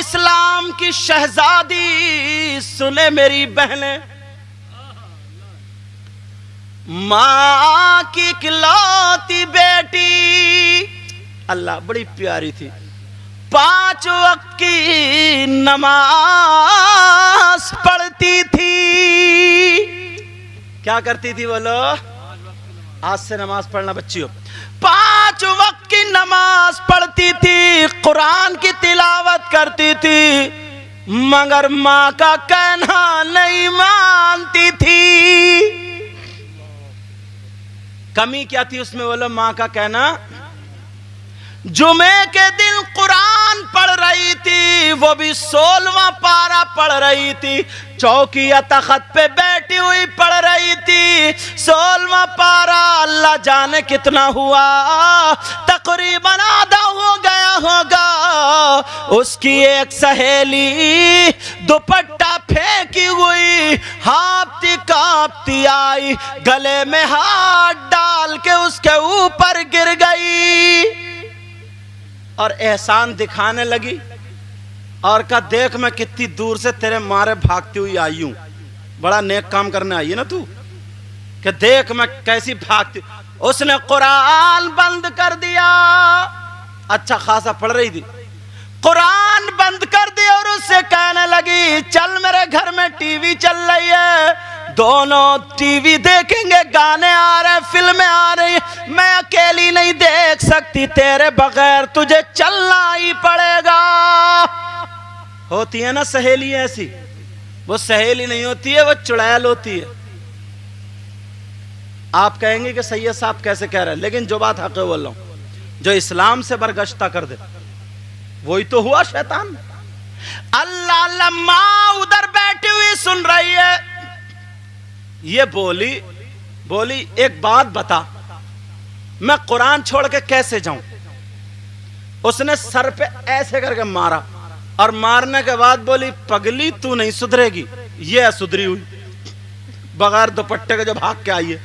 इस्लाम की शहजादी, सुने मेरी बहनें, माँ की इकलौती बेटी, अल्लाह बड़ी प्यारी थी। 5 वक्त की नमाज पढ़ती थी। क्या करती थी बोलो? आज से नमाज पढ़ना बच्चियों। 5 वक्त की नमाज पढ़ती थी, कुरान की तिलावत करती थी, मगर माँ का कहना नहीं मानती थी। कमी क्या थी उसमें बोलो? माँ का कहना। जुमे के दिन कुरान पढ़ रही थी, वो भी 16वां पारा पढ़ रही थी। चौकी या तख्त पे बैठी हुई पढ़ रही थी। 16वां पारा अल्लाह जाने कितना हुआ, तकरीबन आधा हो गया होगा। उसकी एक सहेली दुपट्टा फेंकी हुई हाँफती कांपती आई, गले में हाथ डाल के उसके ऊपर गिर गई और एहसान दिखाने लगी और कहा, देख मैं कितनी दूर से तेरे मारे भागती हुई आई हूं, बड़ा नेक काम करने आई है ना तू, कि देख मैं कैसी भागती। उसने कुरान बंद कर दिया, अच्छा खासा पढ़ रही थी, कुरान बंद कर दिया और उससे कहने लगी, चल मेरे घर में टीवी चल रही है, दोनों टीवी देखेंगे, गाने आ रहे हैं, फिल्में आ रही हैं, मैं अकेली नहीं देख सकती, तेरे बगैर तुझे चलना ही पड़ेगा। होती है ना सहेली ऐसी, वो सहेली नहीं होती है, वो चुड़ैल होती है। आप कहेंगे कि सैयद साहब कैसे कह रहे हैं, लेकिन जो बात हक बोल रहा हूं, जो इस्लाम से बरगश्ता कर दे वही तो हुआ शैतान। अल्लाह अल्लाह, माँ उधर बैठी हुई सुन रही है। ये बोली एक बात बता, मैं कुरान छोड़ के कैसे जाऊं? उसने सर पे ऐसे करके मारा और मारने के बाद बोली, पगली तू नहीं सुधरेगी। ये सुधरी हुई, बगैर दुपट्टे के जो भाग के आई है,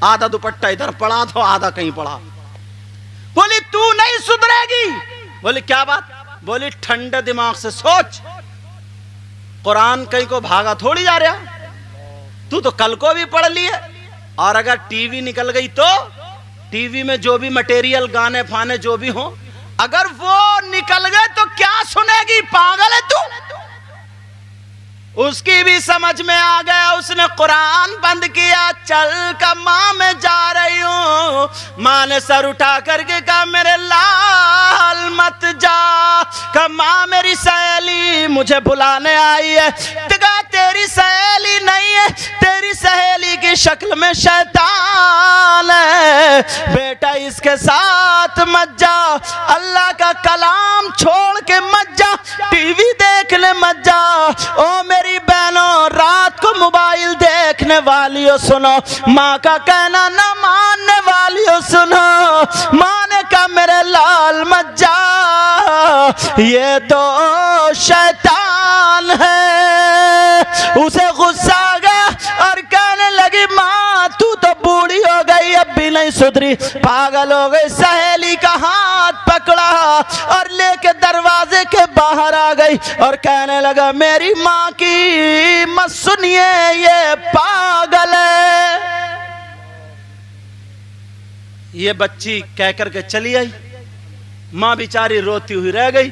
आधा दुपट्टा इधर पड़ा तो आधा कहीं पड़ा। बोली तू नहीं सुधरेगी। बोली क्या बात? बोली ठंडे दिमाग से सोच, कुरान कहीं को भागा थोड़ी जा रहा, तू तो कल को भी पढ़ लिए, और अगर टीवी निकल गई तो टीवी में जो भी मटेरियल, गाने फाने जो भी हो, अगर वो निकल गए तो क्या सुनेगी? पागल है तू। उसकी भी समझ में आ गया, उसने कुरान बंद किया। चल का माँ मैं जा रही हूं। माँ ने सर उठा करके कहा, मेरे लाल मत जा। कहा माँ मेरी सहेली मुझे बुलाने आई है। कहा तेरी सहेली नहीं है, तेरी सहेली की शक्ल में शैतान है, बेटा इसके साथ मत जा, अल्लाह का कलाम छोड़ के मत जा, टीवी देखने मत जा। ओ मेरी बहनों, रात को मोबाइल देखने वालियों सुनो, माँ का कहना न मानने वालियों सुनो। माँ ने कहा मेरे लाल मत जा, ये तो शैतान है। उसे गुस्सा आ गया और कहने लगी, माँ तू तो बूढ़ी हो गई, अब भी नहीं सुधरी, पागल हो गई। सहेली का हाथ पकड़ा और लेके दरवाजे के बाहर आ गई और कहने लगा, मेरी माँ की मत सुनिए, ये पागल है। ये बच्ची कह करके चली आई। माँ बेचारी रोती हुई रह गई।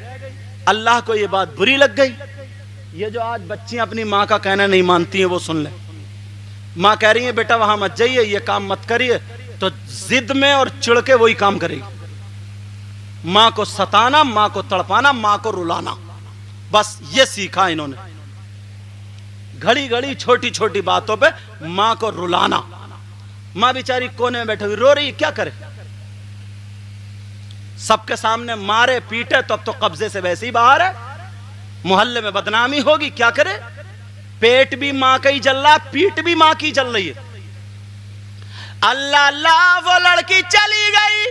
अल्लाह को ये बात बुरी लग गई। ये जो आज बच्चियां अपनी माँ का कहना नहीं मानती हैं, वो सुन ले। माँ कह रही है बेटा वहां मत जाइए, ये काम मत करिए, तो जिद में और चिढ़ के वही काम करेगी। माँ को सताना, माँ को तड़पाना, माँ को रुलाना, बस ये सीखा इन्होंने। घड़ी घड़ी छोटी छोटी बातों पे माँ को रुलाना। माँ बेचारी कोने में बैठी हुई रो रही, क्या करे? सबके सामने मारे पीटे तो अब तो कब्जे से वैसे ही बाहर है, मोहल्ले में बदनामी होगी, क्या करे? पेट भी मां का ही जल रहा, पीठ भी मां की जल रही है। अल्लाह अल्लाह, वो लड़की चली गई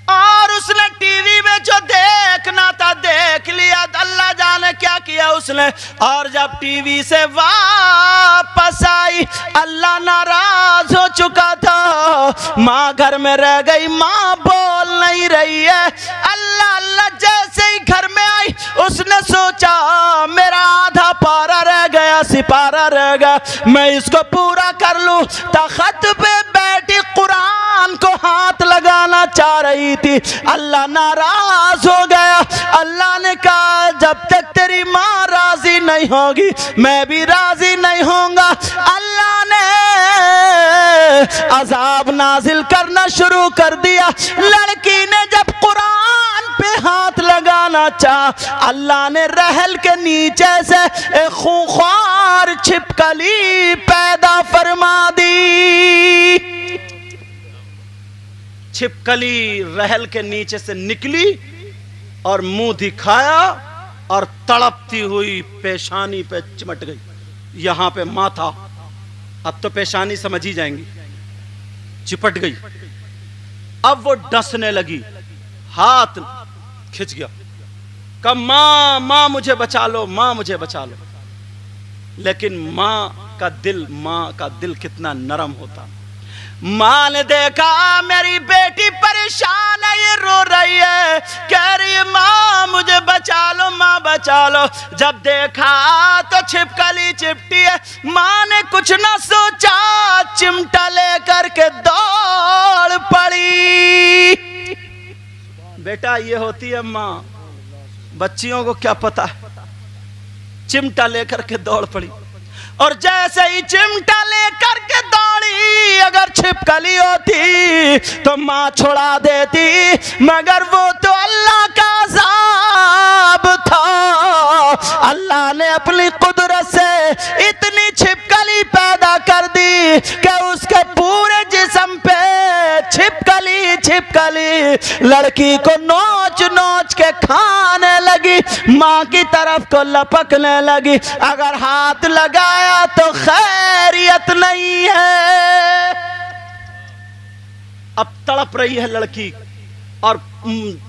और उसने टीवी में जो देखना था देख लिया। अल्लाह जाने क्या किया उसने। और जब टीवी से वापस आई, अल्लाह नाराज हो चुका था। माँ घर में रह गई, माँ बोल नहीं रही है। अल्लाह अल्लाह जैसे ही घर में आई, उसने सोचा मेरा आधा पारा रह गया, सिपारा रह गया, मैं इसको पूरा कर लूं। तख्त पे बैठी कुरान को हाथ लगाना चाह रही थी, अल्लाह नाराज हो गया। अल्लाह ने कहा जब तक तेरी माँ राजी नहीं होगी मैं भी राजी नहीं होऊंगा। अल्लाह ने अजाब नाजिल करना शुरू कर दिया। लड़की ने जब कुरान पे हाथ लगाना चाहा, अल्लाह ने रहल के नीचे से एक खूंखार छिपकली पैदा फरमा दी। छिपकली रहल के नीचे से निकली और मुंह दिखाया और तड़पती हुई पेशानी पे चिमट गई, यहां पे माथा, अब तो पेशानी समझ ही जाएंगी, चिपट गई। अब वो डसने लगी, हाथ खिंच गया, कहा मां मां मुझे बचा लो, मां मुझे बचा लो। लेकिन मां का दिल कितना नरम होता। मां ने देखा मेरी बेटी परेशान है, ये रो रही है, कह रही है मां मुझे बचा लो, मां बचा लो। जब देखा तो छिपकली चिपटी है। मां ने कुछ ना सोचा, चिमटा लेकर के दौड़ पड़ी। बेटा ये होती है मां, बच्चियों को क्या पता है। चिमटा लेकर के दौड़ पड़ी और जैसे ही चिमटा लेकर के दौड़ी, अगर छिपकली होती तो मां छुड़ा देती, मगर वो तो अल्लाह का अज़ाब था। अल्लाह ने अपनी कुदरत से इतनी छिपकली पैदा कर दी कि उसके पूरे जिस्म पे छिपकली लड़की को नोच नोच के खाने लगी, मां की तरफ को लपकने लगी। अगर हाथ लगाया तो खैरियत नहीं है। अब तड़प रही है लड़की और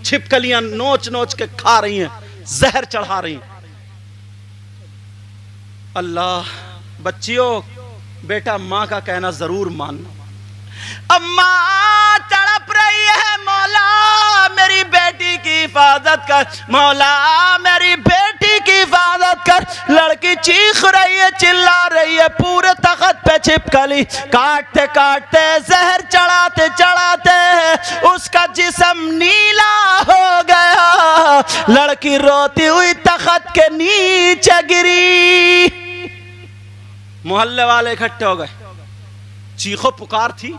छिपकलियां नोच नोच के खा रही हैं, जहर चढ़ा रही हैं। अल्लाह, बच्चियों बेटा मां का कहना जरूर मानना। अब मां तड़प रही है, मौला मेरी बेटी की हिफाजत कर, मौला मेरी बेटी की हिफाजत कर। लड़की चीख रही है, चिल्ला रही है, पूरे तख्त पे छिपकली काटते काटते, जहर चढ़ाते चढ़ाते उसका जिस्म नीला हो गया। लड़की रोती हुई तख्त के नीचे गिरी। मोहल्ले वाले इकट्ठे हो गए, चीखो पुकार थी,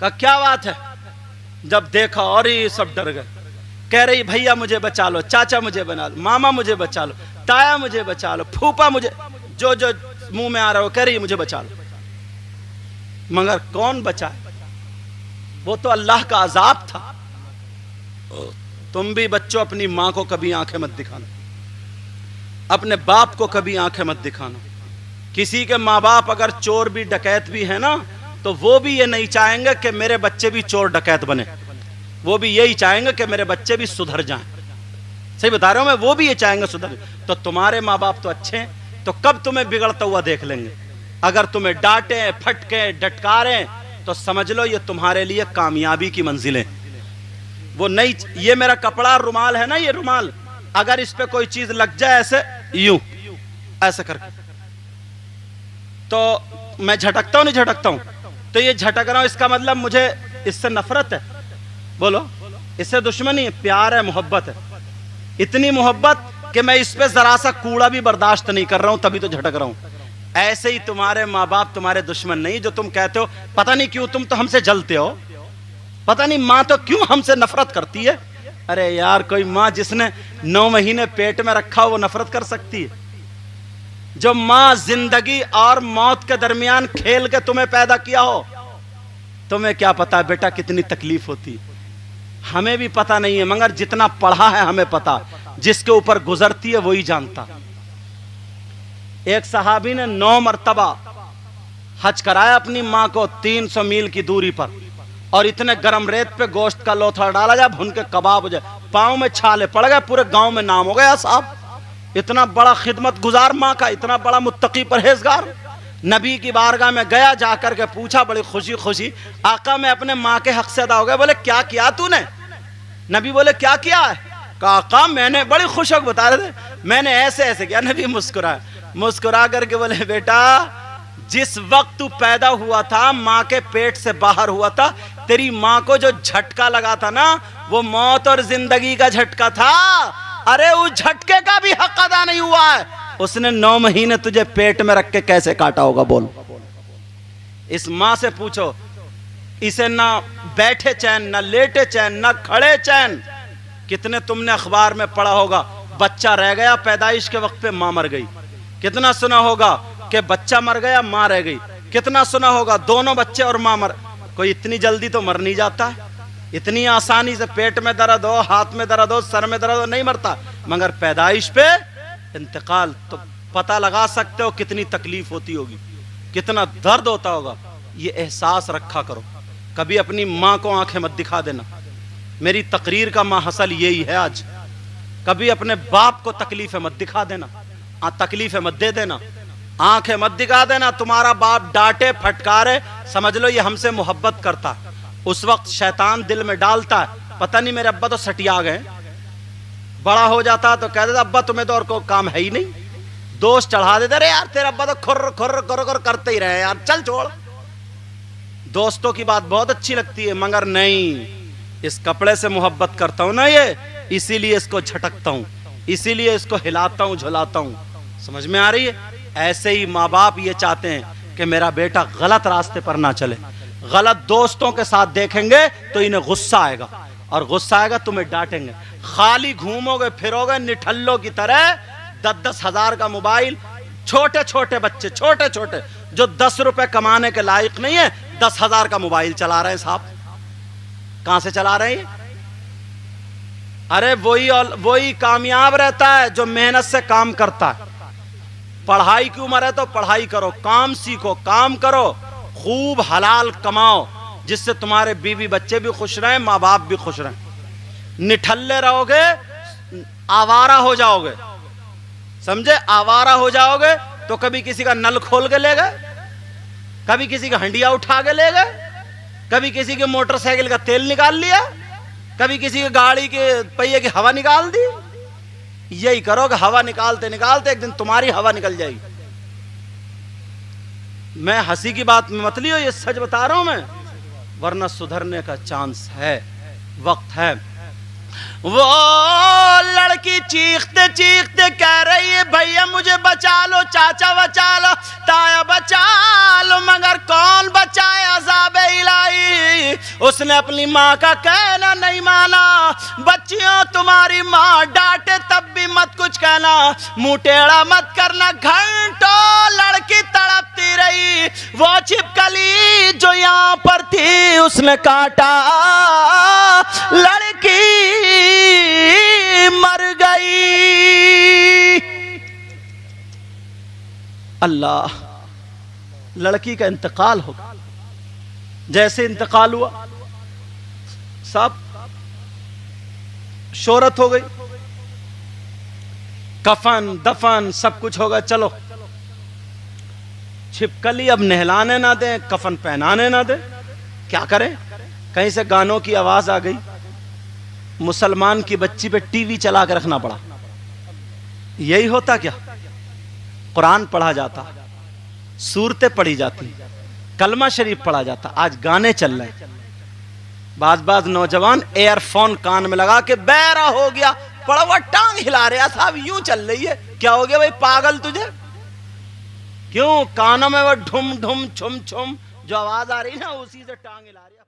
का क्या बात है। जब देखा और ये सब डर गए, कह रही भैया मुझे बचा लो, चाचा मुझे बना लो, मामा मुझे बचा लो, ताया मुझे बचा लो, फूफा मुझे, जो जो मुंह में आ रहा हो कह रही मुझे बचा लो। मगर कौन बचाए, वो तो अल्लाह का अजाब था। तुम भी बच्चों अपनी मां को कभी आंखें मत दिखाना, अपने बाप को कभी आंखें मत दिखाना। किसी के माँ बाप अगर चोर भी डकैत भी है ना, तो वो भी ये नहीं चाहेंगे कि मेरे बच्चे भी चोर डकैत बने, वो भी यही चाहेंगे कि मेरे बच्चे भी सुधर जाएं। सही बता रहा हूं मैं, वो भी ये चाहेंगे सुधर। तो तुम्हारे माँ बाप तो अच्छे हैं, तो कब तुम्हें बिगड़ता हुआ देख लेंगे। अगर तुम्हें डांटे फटके डटकारें तो समझ लो ये तुम्हारे लिए कामयाबी की मंजिलें। वो नहीं, ये मेरा कपड़ा रुमाल है ना, ये रुमाल अगर इस पे कोई चीज लग जाए ऐसे यूं ऐसे करके, तो मैं झटकता हूं नहीं झटकता हूं, तो ये झटक रहा हूं इसका मतलब मुझे इससे नफरत है? बोलो, इससे दुश्मनी है? प्यार है, मोहब्बत है। इतनी मोहब्बत कि मैं इस पे जरा सा कूड़ा भी बर्दाश्त नहीं कर रहा हूं, तभी तो झटक रहा हूं। ऐसे ही तुम्हारे माँ बाप तुम्हारे दुश्मन नहीं, जो तुम कहते हो पता नहीं क्यों तुम तो हमसे जलते हो, पता नहीं माँ तो क्यों हमसे नफरत करती है। अरे यार, कोई माँ जिसने 9 महीने पेट में रखा हो वो नफरत कर सकती है? जो माँ जिंदगी और मौत के दरमियान खेल के तुम्हें पैदा किया हो, तुम्हें क्या पता बेटा कितनी तकलीफ होती। हमें भी पता नहीं है, मगर जितना पढ़ा है हमें पता, जिसके ऊपर गुजरती है वही जानता। एक सहाबी ने 9 मरतबा हज कराया अपनी माँ को 300 मील की दूरी पर, और इतने गर्म रेत पे गोश्त का लोथड़ा डाला जाए, भुन के कबाब हो जाए, पाँव में छाले पड़ गए, पूरे गांव में नाम हो गया साहब। इतना बड़ा खिदमत गुजार माँ का, इतना बड़ा मुत्तकी परहेजगार। नबी की बारगाह में गया, जाकर के पूछा बड़ी खुशी खुशी, आका मैं अपने माँ के हक से अदा हो गया। बोले क्या किया तूने? नबी बोले क्या किया है? काका मैंने बड़ी खुश होकर बता रहे थे, मैंने ऐसे ऐसे किया। नबी मुस्कुराया, मुस्कुरा करके बोले बेटा जिस वक्त तू पैदा हुआ था, माँ के पेट से बाहर हुआ था, तेरी माँ को जो झटका लगा था ना, वो मौत और जिंदगी का झटका था। अरे उस झटके का भी हक अदा नहीं हुआ है। उसने 9 महीने तुझे पेट में रख के कैसे काटा होगा बोल। इस माँ से पूछो, इसे ना बैठे चैन, ना लेटे चैन, ना खड़े चैन। कितने तुमने अखबार में पढ़ा होगा, बच्चा रह गया पैदाइश के वक्त पे माँ मर गई। कितना सुना होगा कि बच्चा मर गया माँ रह गई। कितना सुना होगा दोनों बच्चे और माँ मर। कोई इतनी जल्दी तो मर नहीं जाता है, इतनी आसानी से पेट में दर्द हो, हाथ में दर्द हो, सर में दर्द हो नहीं मरता। मगर पैदाइश पे इंतकाल तो पता लगा सकते हो कितनी तकलीफ होती होगी, कितना दर्द होता होगा। ये एहसास रखा करो। कभी अपनी माँ को आंखें मत दिखा देना। मेरी तकरीर का माहसल यही है आज। कभी अपने बाप को तकलीफें मत दिखा देना, तकलीफें मत दे देना, आंखें मत दिखा देना। तुम्हारा बाप डांटे फटकारे, समझ लो ये हमसे मोहब्बत करता। उस वक्त शैतान दिल में डालता है, पता नहीं मेरे अब्बा तो सटिया गए। बड़ा हो जाता तो कह देता अब्बा तुम्हें तो और कोई काम है ही नहीं। दोस्त चढ़ा देते, अरे यार तेरा अब्बा तो खुर्र खुर्र खुर्र खुर्र करते ही रहे यार, चल छोड़। दोस्तों की बात बहुत अच्छी लगती है, मगर नहीं, इस कपड़े से मोहब्बत करता हूं ना ये, इसीलिए इसको झटकता हूं, इसीलिए इसको हिलाता हूं, झुलाता हूं। समझ में आ रही है? ऐसे ही माँ बाप ये चाहते हैं कि मेरा बेटा गलत रास्ते पर ना चले। गलत दोस्तों के साथ देखेंगे तो इन्हें गुस्सा आएगा, और गुस्सा आएगा तुम्हें डांटेंगे। खाली घूमोगे फिरोगे निठल्लों की तरह, 10-10 हजार का मोबाइल। छोटे छोटे बच्चे, छोटे छोटे जो 10 रुपए कमाने के लायक नहीं है, 10,000 का मोबाइल चला रहे हैं साहब। कहां से चला रहे हैं? अरे वही कामयाब रहता है जो मेहनत से काम करता है। पढ़ाई की उम्र है तो पढ़ाई करो, काम सीखो, काम करो, खूब हलाल कमाओ, जिससे तुम्हारे बीवी बच्चे भी खुश रहें, माँ बाप भी खुश रहें। निठल्ले रहोगे आवारा हो जाओगे, समझे? आवारा हो जाओगे तो कभी किसी का नल खोल के ले गए, कभी किसी का हंडिया उठा के ले गए, कभी किसी के मोटरसाइकिल का तेल निकाल लिया, कभी किसी की गाड़ी के पहिए की हवा निकाल दी। यही करोगे, हवा निकालते निकालते एक दिन तुम्हारी हवा निकल जाएगी। मैं हंसी की बात में मत लियो, ये सच बता रहा हूं मैं, वरना सुधरने का चांस है, वक्त है। वो लड़की चीखते चीखते कह रही है भैया मुझे बचा लो, चाचा बचा लो, ताया बचा लो, मगर कौन बचाए अज़ाब इलाही। उसने अपनी माँ का कहना नहीं माना। बच्चियों तुम्हारी माँ डांटे तब भी मत कुछ कहना, मुंह टेढ़ा मत करना। घंटों लड़की तड़पती रही। वो छिपकली जो यहाँ पर थी उसने काटा, लड़की मर गई। अल्लाह, लड़की का इंतकाल हो। जैसे इंतकाल हुआ सब शोहरत हो गई, कफन दफन सब कुछ होगा। चलो छिपकली अब नहलाने ना दे, कफन पहनाने ना दे, क्या करें? कहीं से गानों की आवाज आ गई, मुसलमान की बच्ची पे टीवी चला के रखना पड़ा। यही होता क्या? कुरान पढ़ा जाता, सूरतें पढ़ी जाती, कलमा शरीफ पढ़ा जाता, आज गाने चल रहे हैं। बाज नौजवान एयरफोन कान में लगा के बहरा हो गया, पड़ा हुआ टांग हिला रहा साहब, यूं चल रही है। क्या हो गया भाई पागल तुझे? क्यों? कानों में वो ढुम ढुम छुम छुम जो आवाज आ रही है ना, उसी से टांग हिला रही है।